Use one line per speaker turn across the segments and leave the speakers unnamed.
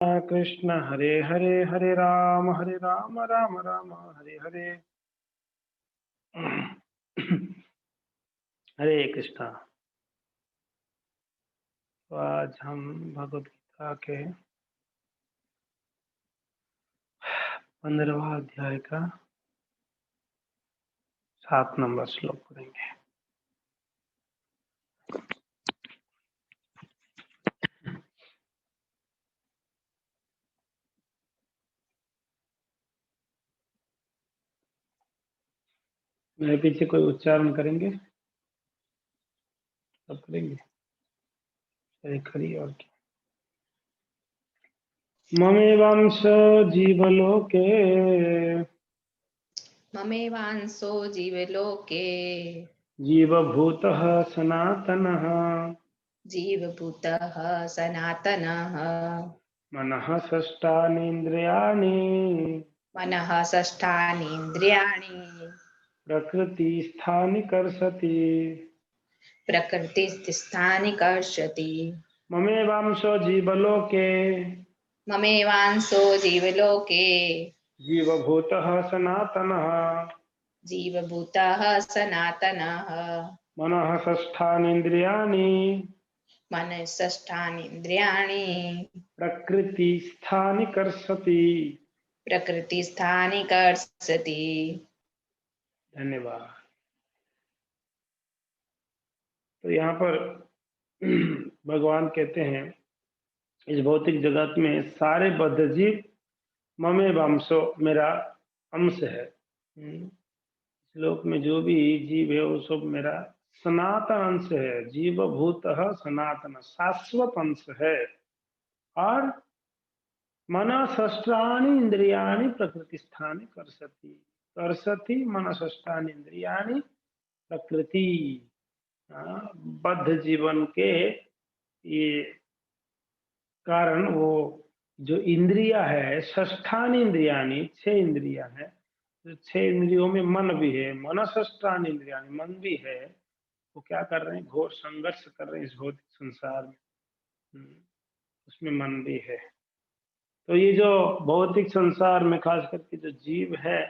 कृष्ण हरे हरे हरे राम राम राम हरे हरे। हरे कृष्णा। तो आज हम भगवद गीता के 15वां अध्याय का 7 नंबर श्लोक पढ़ेंगे। मेरे पीछे कोई उच्चारण करेंगे? सब करेंगे। अरे खड़ी और क्या। ममेवांश जीवलोके
ममेवांसो जीवलोके
जीवभूतः सनातनः
जीवभूतः सनातनः
मनः षष्ठानीन्द्रियाणि
मनः षष्ठानीन्द्रियाणि
प्रकृतिस्थानि कर्षति।
प्रकृतिस्थानि कर्षति।
ममेवांशो जीवलोके
ममेवांसो जीवलोके
जीवभूतः सनातनः
जीवभूतः सनातनः
मनः षष्ठानीन्द्रियाणि
मनः षष्ठानीन्द्रियाणि
प्रकृतिस्थानि कर्षति।
प्रकृतिस्थानि कर्षति।
धन्यवाद। तो यहाँ पर भगवान कहते हैं इस भौतिक जगत में सारे बद्ध जीव ममेवांशो मेरा अंश है। श्लोक में जो भी जीव है वो सब मेरा सनातन अंश है। जीवभूत सनातन शाश्वत अंश है। और मन षष्ठानि इंद्रियाणि प्रकृति स्थानि कर्षति। कर्षति मन षष्ठानि इंद्रियाणि प्रकृति। बद्ध जीवन के ये कारण वो जो इंद्रिया है षष्ठानि इंद्रियाणि 6 इंद्रिया है। तो 6 इंद्रियों में मन भी है। मन षष्ठानि इंद्रियाणि मन भी है। वो क्या कर रहे हैं? घोर संघर्ष कर रहे हैं इस भौतिक संसार में। उसमें मन भी है। तो ये जो भौतिक संसार में खास करके जो जीव है,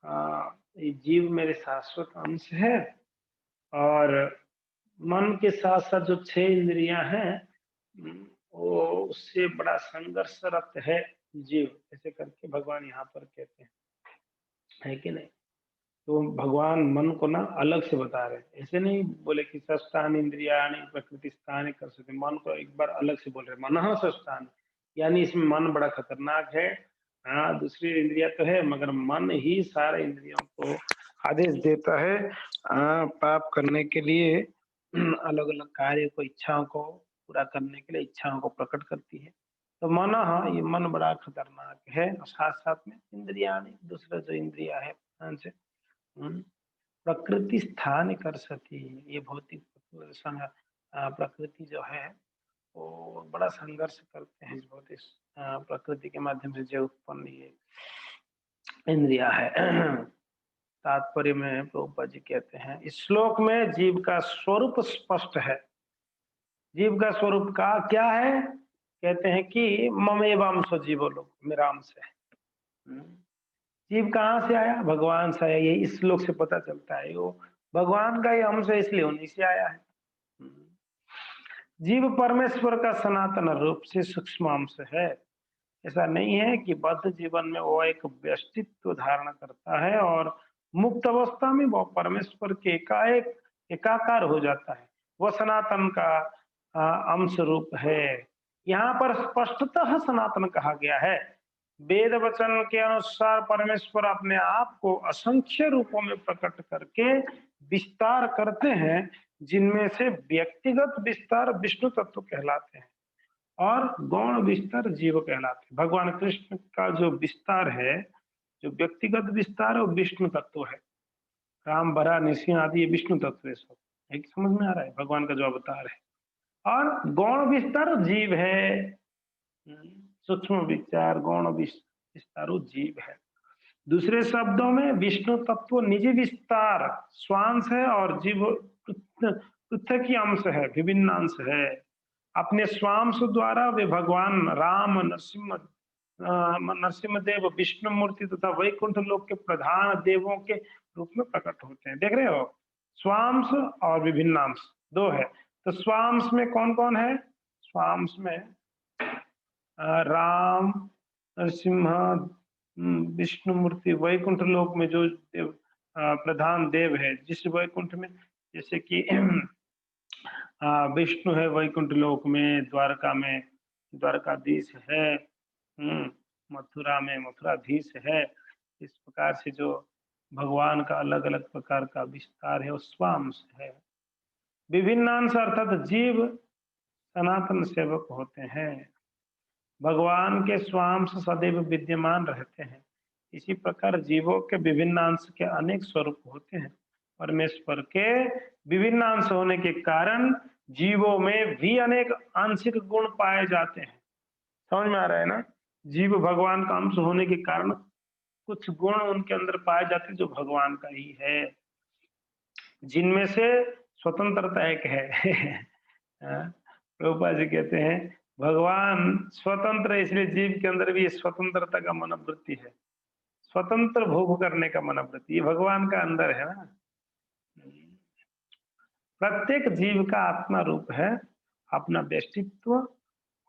ये जीव मेरे शाश्वत अंश है। और मन के साथ साथ जो 6 इंद्रियां हैं वो उससे बड़ा संघर्षरत है जीव। ऐसे करके भगवान यहाँ पर कहते हैं, है कि नहीं? तो भगवान मन को ना अलग से बता रहे हैं। ऐसे नहीं बोले कि षष्ठान इंद्रियाणि प्रकृति स्थान कर सकते। मन को एक बार अलग से बोल रहे, मन षष्ठान, यानी इसमें मन बड़ा खतरनाक है। हाँ, दूसरी इंद्रिया तो है मगर मन ही सारे इंद्रियों को आदेश देता है पाप करने के लिए। अलग अलग कार्य को, इच्छाओं को पूरा करने के लिए इच्छाओं को प्रकट करती है। तो मन, हाँ, ये मन बड़ा खतरनाक है। और साथ साथ में इंद्रियाणि, दूसरा जो इंद्रिया है प्रकृति स्थान कर सती। ये भौतिक प्रकृति जो है वो बड़ा संघर्ष करते हैं। इस भौतिक प्रकृति के माध्यम से जो उत्पन्न ये इंद्रिया है। तात्पर्य में प्रभुपाद जी कहते हैं इस श्लोक में जीव का स्वरूप स्पष्ट है। जीव का स्वरूप का क्या है? कहते हैं कि ममेवांशो जीवो लोग, मेरा अंश है। जीव कहाँ से आया? भगवान से आया। ये इस श्लोक से पता चलता है वो भगवान का ही अंश है, इसलिए उन्हीं से आया है। जीव परमेश्वर का सनातन रूप से सूक्ष्म अंश है। ऐसा नहीं है कि बद्ध जीवन में वो एक व्यक्तित्व धारण करता है और मुक्त अवस्था में वो परमेश्वर के एकाएक एकाकार हो जाता है। वो सनातन का अंश रूप है। यहाँ पर स्पष्टतः सनातन कहा गया है। वेद वचन के अनुसार परमेश्वर अपने आप को असंख्य रूपों में प्रकट करके विस्तार करते हैं, जिनमें से व्यक्तिगत विस्तार विष्णु तत्व कहलाते हैं और गौण विस्तार जीव कहलाते हैं। भगवान कृष्ण का जो विस्तार है, जो व्यक्तिगत विस्तार है, वो विष्णु तत्व है। राम, बरा, नृसिंह आदि ये विष्णु तत्व है। सब एक समझ में आ रहा है भगवान का जो अवतार है। और गौण विस्तार जीव है। सूक्ष्म विचार गौण विस्तारो जीव है। दूसरे शब्दों में विष्णु तत्व निजी विस्तार स्वांश है और जीव पृथक ही अंश है, विभिन्न अंश है। अपने स्वांश द्वारा वे भगवान राम, नरसिम्हा देव, विष्णु मूर्ति तथा वैकुंठ लोक के प्रधान देवों के रूप में प्रकट होते हैं। देख रहे हो, स्वांश और विभिन्नांश दो है। तो स्वांश में कौन कौन है? स्वांश में राम, नरसिम्हा, विष्णु मूर्ति, वैकुंठ लोक में जो देव प्रधान देव है, जिस वैकुंठ में जैसे कि विष्णु है वैकुंठ लोक में, द्वारका में द्वारकाधीश है, मथुरा में मथुराधीश है। इस प्रकार से जो भगवान का अलग अलग प्रकार का विस्तार है वो स्वांश है। विभिन्नांश अर्थात जीव सनातन सेवक होते हैं। भगवान के स्वांश सदैव विद्यमान रहते हैं। इसी प्रकार जीवों के विभिन्न अंश के अनेक स्वरूप होते हैं। परमेश्वर के विभिन्न अंश होने के कारण जीवों में भी अनेक आंशिक गुण पाए जाते हैं। समझ में आ रहा है ना? जीव भगवान का अंश होने के कारण कुछ गुण उनके अंदर पाए जाते हैं जो भगवान का ही है, जिनमें से स्वतंत्रता एक है। प्रभुपाद जी कहते हैं भगवान स्वतंत्र है, इसलिए जीव के अंदर भी स्वतंत्रता का मनोवृत्ति है, स्वतंत्र भोग करने का मनोवृत्ति, ये भगवान का अंदर है ना। प्रत्येक जीव का आत्मा रूप है, अपना व्यक्तित्व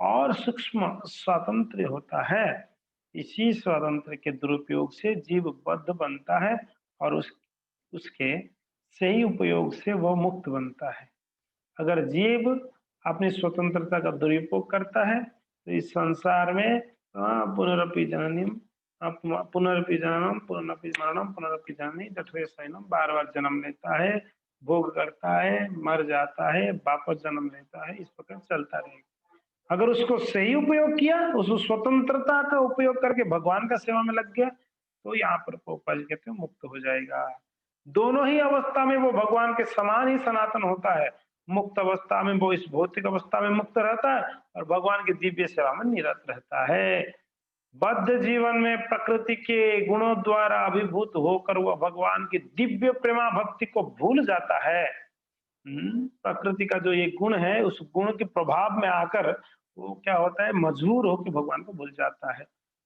और सूक्ष्म स्वातंत्र होता है। इसी स्वातंत्र के दुरुपयोग से जीव बद्ध बनता है और उसके सही उपयोग से वह मुक्त बनता है। अगर जीव अपनी स्वतंत्रता का दुरुपयोग करता है तो इस संसार में पुनरपि जननीम, पुनरपि जननम, पुनरपि मरणम, पुनरपि जननी जठरे शयनम, बार बार जन्म लेता है, भोग करता है, मर जाता है, वापस जन्म लेता है, इस प्रकार चलता रहेगा। अगर उसको सही उपयोग किया, उस स्वतंत्रता का उपयोग करके भगवान का सेवा में लग गया, तो यहाँ पर प्रभुपाद जी कहते हैं मुक्त हो जाएगा। दोनों ही अवस्था में वो भगवान के समान ही सनातन होता है। मुक्त अवस्था में वो इस भौतिक अवस्था में मुक्त रहता है और भगवान की दिव्य सेवा में निरत रहता है। बद्ध जीवन में प्रकृति के गुणों द्वारा अभिभूत होकर वह भगवान की दिव्य प्रेमा भक्ति को भूल जाता है। प्रकृति का जो ये गुण है, उस गुण के प्रभाव में आकर वो क्या होता है, मजबूर होकर भगवान को भूल जाता है।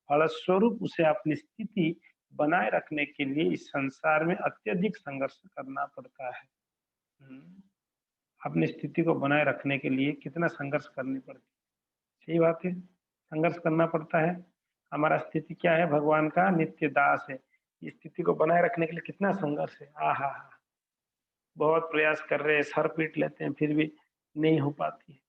फलस्वरूप उसे अपनी स्थिति बनाए रखने के लिए इस संसार में अत्यधिक संघर्ष करना पड़ता है। अपनी स्थिति को बनाए रखने के लिए कितना संघर्ष करनी पड़ती है। सही बात है, संघर्ष करना पड़ता है। हमारा स्थिति क्या है, भगवान का नित्य दास है। इस स्थिति को बनाए रखने के लिए कितना संघर्ष है। आहा, बहुत प्रयास कर रहे हैं, सर पीट लेते हैं, फिर भी नहीं हो पाती है।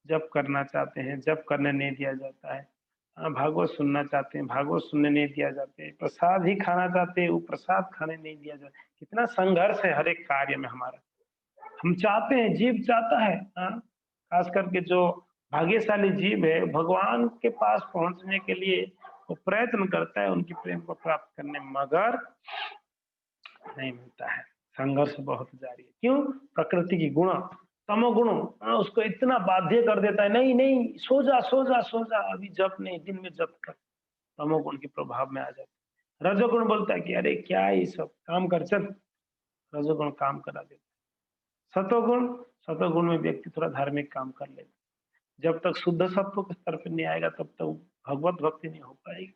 जब करना चाहते हैं, जब करने नहीं दिया जाता है। भागवत सुनना चाहते हैं, भागवत सुनने नहीं दिया जाते हैं। प्रसाद ही खाना चाहते हैं, वो प्रसाद खाने नहीं दिया जाता। कितना संघर्ष है हर एक कार्य में हमारा। हम चाहते हैं, जीव चाहता है, खास करके जो भाग्यशाली जीव है, भगवान के पास पहुंचने के लिए वो प्रयत्न करता है उनकी प्रेम को प्राप्त करने, मगर नहीं मिलता है। संघर्ष बहुत जारी है। क्यों? प्रकृति की गुण, तमोगुण उसको इतना बाध्य कर देता है, नहीं नहीं सो जा सो जा सो जा, अभी जप नहीं, दिन में जप कर। तमोगुण के प्रभाव में आ जाता है। रजोगुण बोलता है कि अरे क्या ये सब, काम कर चल। रजोगुण काम करा देता है। सतोगुण, सतोगुण में व्यक्ति थोड़ा धार्मिक काम कर लेता है। जब तक शुद्ध सत्व के स्तर पर नहीं आएगा तब तक भगवत भक्ति नहीं हो पाएगी।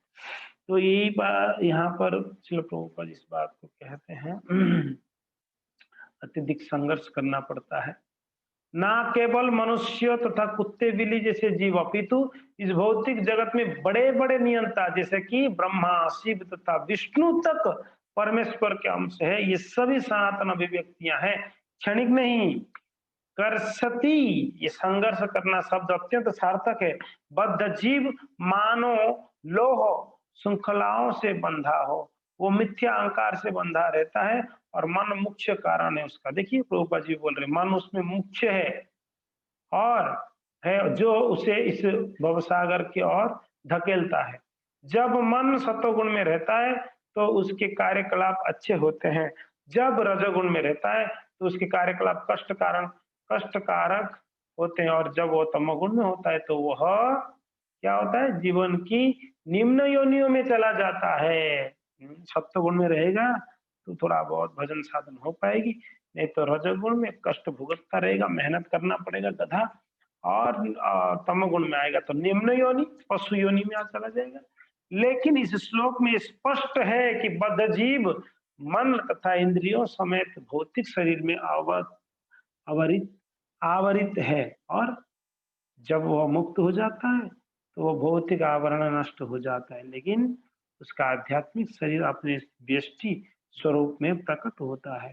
तो यही बात यहाँ पर श्रील प्रभुपाद इस बात को कहते हैं, अत्यधिक संघर्ष करना पड़ता है। ना केवल मनुष्य तथा कुत्ते बिल्ली जैसे जीव, अपितु इस भौतिक जगत में बड़े बड़े नियंता जैसे कि ब्रह्मा, शिव तथा विष्णु तक परमेश्वर के अंश है। ये सभी सनातन अभिव्यक्तियां हैं, क्षणिक नहीं। कर्षति, ये संघर्ष करना शब्द अत्यंत सार्थक है। बद्ध जीव मानो लोह श्रृंखलाओं से बंधा हो, वो मिथ्या अहंकार से बंधा रहता है और मन मुख्य कारण है उसका। देखिए प्रभुपाद जी बोल रहे, मन उसमें मुख्य है और है जो उसे इस भवसागर की ओर धकेलता है। जब मन सतोगुण में रहता है तो उसके कार्यकलाप अच्छे होते हैं, जब रजोगुण में रहता है तो उसके कार्यकलाप कष्टकारक होते हैं, और जब वो तमोगुण में होता है तो वह क्या होता है, जीवन की निम्न योनियों में चला जाता है। सत्वगुण में रहेगा तो थोड़ा बहुत भजन साधन हो पाएगी, नहीं तो रजोगुण में कष्ट भुगतता रहेगा, मेहनत करना पड़ेगा गधा, और तमोगुण में आएगा तो निम्न योनि, पशु योनि में चला जाएगा। लेकिन इस श्लोक में स्पष्ट है कि बद्ध जीव मन तथा इंद्रियों समेत भौतिक शरीर में आवरित आवरित है, और जब वह मुक्त हो जाता है तो वह भौतिक आवरण नष्ट हो जाता है, लेकिन उसका आध्यात्मिक शरीर अपने व्यष्टि स्वरूप में प्रकट होता है।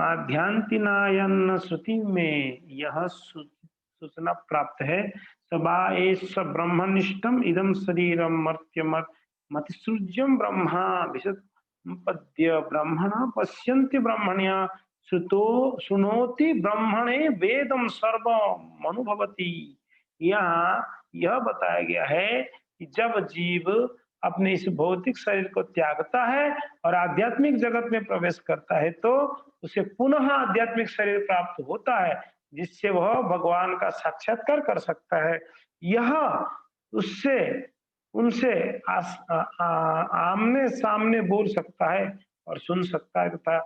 आध्यांतिनायन श्रुति में यह सूचना प्राप्त है, सबा एष ब्रह्मनिष्ठम इदम शरीरम मर्त्यमत मतिसृज्यम ब्रह्मा विशद्य ब्रह्मणा पश्यन्ति ब्रह्मण्या सुतो सुनोति ब्रह्मणे वेदम सर्वम अनुभवति। यहाँ यह बताया गया है कि जब जीव अपने इस भौतिक शरीर को त्यागता है और आध्यात्मिक जगत में प्रवेश करता है तो उसे पुनः आध्यात्मिक शरीर प्राप्त होता है, जिससे वह भगवान का साक्षात्कार कर सकता है। यह उससे उनसे आमने सामने बोल सकता है और सुन सकता है, तथा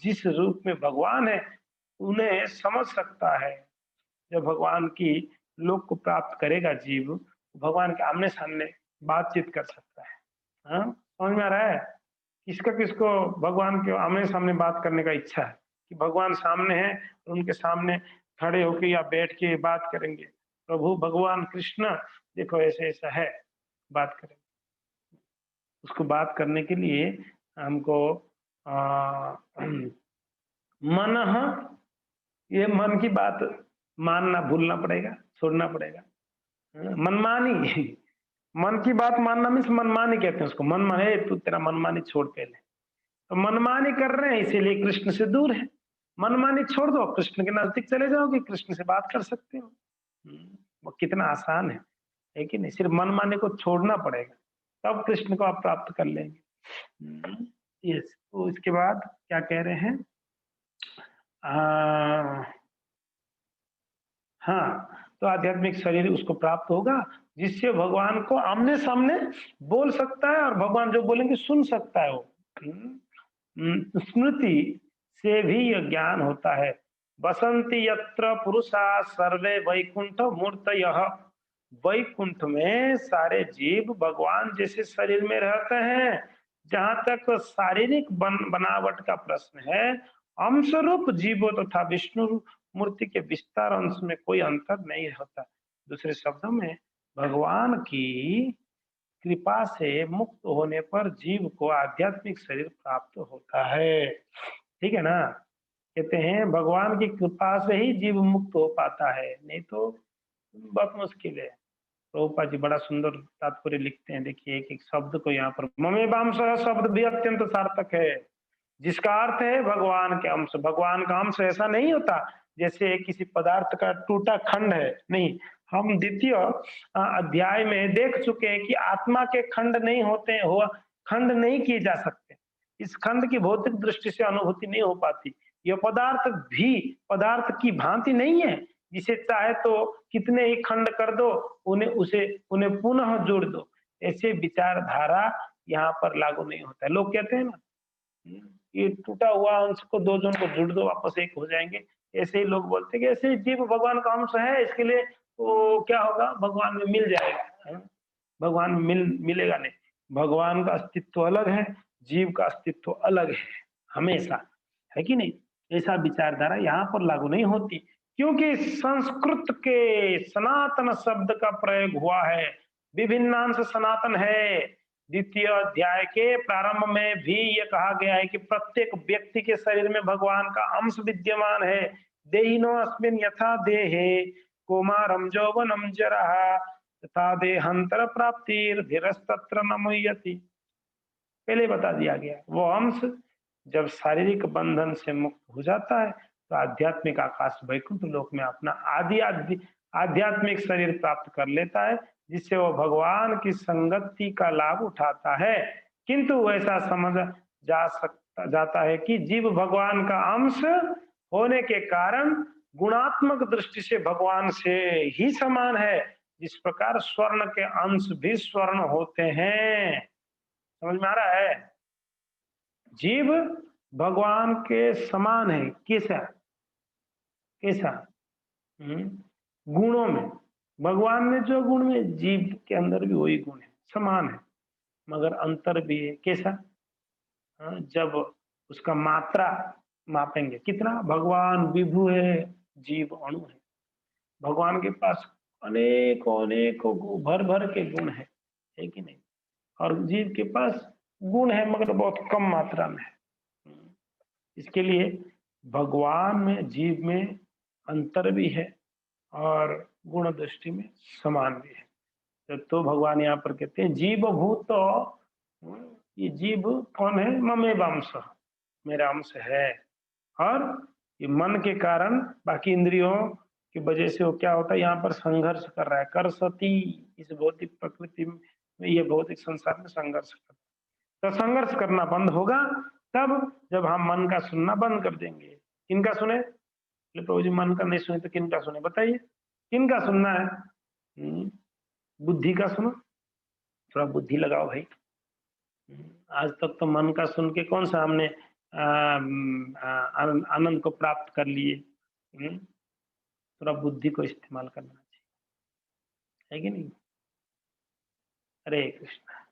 जिस रूप में भगवान है उन्हें समझ सकता है। जब भगवान की लोक को प्राप्त करेगा जीव, भगवान के आमने सामने बातचीत कर सकता है। हाँ, समझ में आ रहा है? किसका किसको भगवान के आमने सामने बात करने का इच्छा है कि भगवान सामने है, उनके सामने खड़े होके या बैठ के बात करेंगे, प्रभु भगवान कृष्ण देखो ऐसे ऐसा है, बात करेंगे। उसको बात करने के लिए हमको मन, ये मन की बात मानना भूलना पड़ेगा, छोड़ना पड़ेगा। मनमानी मन की बात मानना मीन्स मनमानी कहते हैं उसको। मनमानी, तू तेरा मनमानी छोड़ पहले। तो मनमानी कर रहे हैं इसीलिए कृष्ण से दूर है। मनमानी छोड़ दो, कृष्ण के नजदीक चले जाओगे, कृष्ण से बात कर सकते हो। वो कितना आसान है कि नहीं? सिर्फ मनमानी को छोड़ना पड़ेगा, तब कृष्ण को आप प्राप्त कर लेंगे। यस, तो इसके बाद क्या कह रहे हैं? हाँ, तो आध्यात्मिक शरीर उसको प्राप्त होगा, जिससे भगवान को आमने सामने बोल सकता है और भगवान जो बोलेंगे सुन सकता है वो। स्मृति से भी यह ज्ञान होता है। बसंती यत्र पुरुषा सर्वे वैकुंठ मूर्तयः। वैकुंठ में सारे जीव भगवान जैसे शरीर में रहते हैं। जहां तक शारीरिक बनावट का प्रश्न है, अंश रूप जीवों तथा विष्णु मूर्ति के विस्तार अंश में कोई अंतर नहीं होता। दूसरे शब्दों में, भगवान की कृपा से मुक्त होने पर जीव को आध्यात्मिक शरीर प्राप्त होता है। ठीक है ना? कहते हैं भगवान की कृपा से ही जीव मुक्त हो पाता है, नहीं तो बहुत मुश्किल है। प्रभुपाद जी बड़ा सुंदर तात्पर्य लिखते हैं। देखिए एक एक शब्द को यहाँ पर, ममेवांशः शब्द भी अत्यंत सार्थक है, जिसका अर्थ है भगवान के अंश। भगवान का अंश ऐसा नहीं होता जैसे किसी पदार्थ का टूटा खंड है, नहीं। हम द्वितीय अध्याय में देख चुके हैं कि आत्मा के खंड नहीं होते, हो खंड नहीं किए जा सकते। इस खंड की भौतिक दृष्टि से अनुभूति नहीं हो पाती। यह पदार्थ भी पदार्थ की भांति नहीं है, जिसे चाहे तो कितने ही खंड कर दो, उन्हें पुनः जोड़ दो। ऐसे विचारधारा यहाँ पर लागू नहीं होता है। लोग कहते हैं ना, ये टूटा हुआ अंश को दो जन को जुड़ दो, वापस एक हो जाएंगे। ऐसे ही लोग बोलते हैं कि ऐसे जीव भगवान का अंश है, इसके लिए वो क्या होगा, भगवान में मिल जाएगा। है? भगवान में मिलेगा नहीं। भगवान का अस्तित्व अलग है, जीव का अस्तित्व अलग है, हमेशा, है कि नहीं? ऐसा विचारधारा यहाँ पर लागू नहीं होती, क्योंकि संस्कृत के सनातन शब्द का प्रयोग हुआ है। विभिन्नांश सनातन है। द्वितीय अध्याय के प्रारंभ में भी ये कहा गया है कि प्रत्येक व्यक्ति के शरीर में भगवान का अंश विद्यमान है। देहिनो अस्मिन् यथा देहे कौमारम यौवनम जरः तथा देहांतर प्राप्तिर धीरस्तत्र न मुह्यति। पहले बता दिया गया, वो अंश जब शारीरिक बंधन से मुक्त हो जाता है तो आध्यात्मिक आकाश वैकुंठ लोक में अपना आध्यात्मिक शरीर प्राप्त कर लेता है, जिससे वो भगवान की संगति का लाभ उठाता है। किंतु ऐसा समझ जाता है कि जीव भगवान का अंश होने के कारण गुणात्मक दृष्टि से भगवान से ही समान है, जिस प्रकार स्वर्ण के अंश भी स्वर्ण होते हैं। समझ में आ रहा है? जीव भगवान के समान है। कैसा कैसा? गुणों में, भगवान में जो गुण में, जीव के अंदर भी वही गुण है, समान है, मगर अंतर भी है। कैसा? जब उसका मात्रा मापेंगे, कितना? भगवान विभु है, जीव अणु है। भगवान के पास अनेकों अनेकों भर भर के गुण है कि नहीं? और जीव के पास गुण है मगर बहुत कम मात्रा में है। इसके लिए भगवान में, जीव में अंतर भी है और गुण दृष्टि में समान भी है। तो भगवान यहाँ पर कहते हैं जीव भूत, ये जीव कौन है? ममेव अंश, मेरा अंश है। और ये मन के कारण, बाकी इंद्रियों की वजह से वो क्या होता है, यहाँ पर संघर्ष कर रहा है, कर सती, इस भौतिक प्रकृति में, ये भौतिक संसार में संघर्ष कर, तो संघर्ष करना बंद होगा तब जब हम मन का सुनना बंद कर देंगे। किनका सुने? बोले प्रभु जी मन का नहीं सुने तो किनका सुने? बताइए किनका सुनना है? बुद्धि का सुनो, थोड़ा बुद्धि लगाओ भाई। आज तक तो मन का सुन के कौन सा हमने आनंद को प्राप्त कर लिए? थोड़ा बुद्धि को इस्तेमाल करना चाहिए, है कि नहीं? हरे कृष्ण।